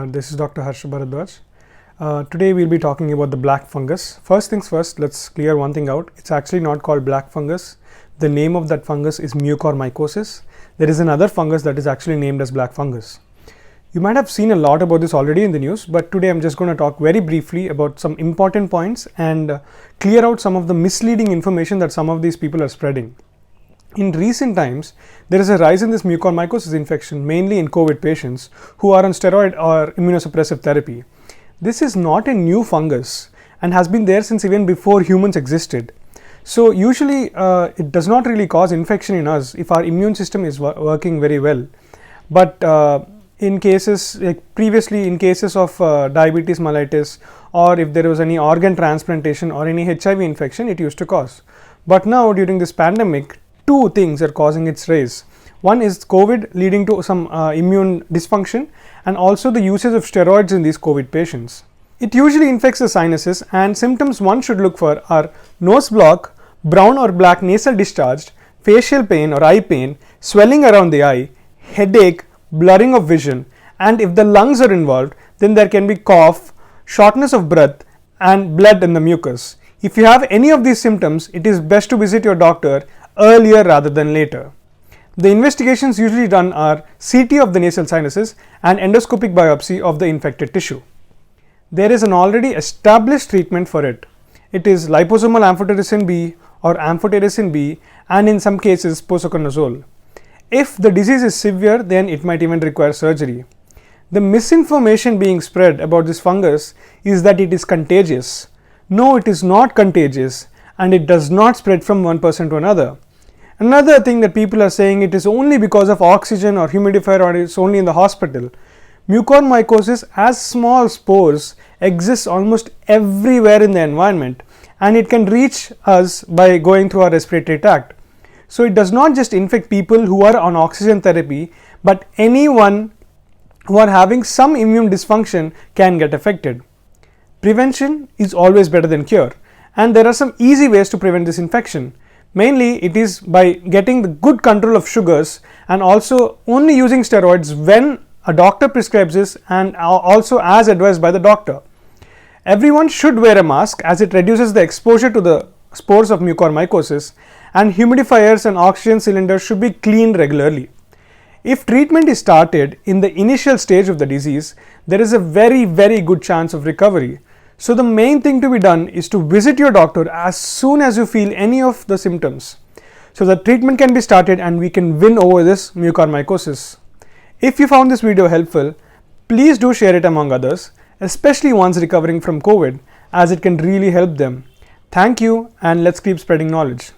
This is Dr. Harsh Bharadwaj. Today we'll be talking about the black fungus. First things first, let's clear one thing out. It's actually not called black fungus. The name of that fungus is mucormycosis. There is another fungus that is actually named as black fungus. You might have seen a lot about this already in the news, but today I'm just going to talk very briefly about some important points and clear out some of the misleading information that some of these people are spreading. In recent times, there is a rise in this mucormycosis infection, mainly in COVID patients who are on steroid or immunosuppressive therapy. This is not a new fungus and has been there since even before humans existed. So usually it does not really cause infection in us if our immune system is working very well. But in cases like previously, in cases of diabetes mellitus, or if there was any organ transplantation or any HIV infection, it used to cause. But now during this pandemic, two things are causing its rise. One is COVID, leading to some immune dysfunction, and also the usage of steroids in these COVID patients. It usually infects the sinuses, and symptoms one should look for are nose block, brown or black nasal discharge, facial pain or eye pain, swelling around the eye, headache, blurring of vision, and if the lungs are involved, then there can be cough, shortness of breath, and blood in the mucus. If you have any of these symptoms, it is best to visit your doctor earlier rather than later. The investigations usually done are CT of the nasal sinuses and endoscopic biopsy of the infected tissue. There is an already established treatment for it. It is liposomal amphotericin B or amphotericin B, and in some cases posaconazole. If the disease is severe, then it might even require surgery. The misinformation being spread about this fungus is that it is contagious. No, it is not contagious, and it does not spread from one person to another. Another thing that people are saying, it is only because of oxygen or humidifier, or it's only in the hospital. Mucormycosis as small spores exists almost everywhere in the environment, and it can reach us by going through our respiratory tract. So it does not just infect people who are on oxygen therapy, but anyone who are having some immune dysfunction can get affected. Prevention is always better than cure, and there are some easy ways to prevent this infection. Mainly it is by getting the good control of sugars and also only using steroids when a doctor prescribes this, and also as advised by the doctor. Everyone should wear a mask as it reduces the exposure to the spores of mucormycosis, and humidifiers and oxygen cylinders should be cleaned regularly. If treatment is started in the initial stage of the disease, there is a very good chance of recovery. So the main thing to be done is to visit your doctor as soon as you feel any of the symptoms, so that treatment can be started and we can win over this mucormycosis. If you found this video helpful, please do share it among others, especially ones recovering from COVID, as it can really help them. Thank you, and let's keep spreading knowledge.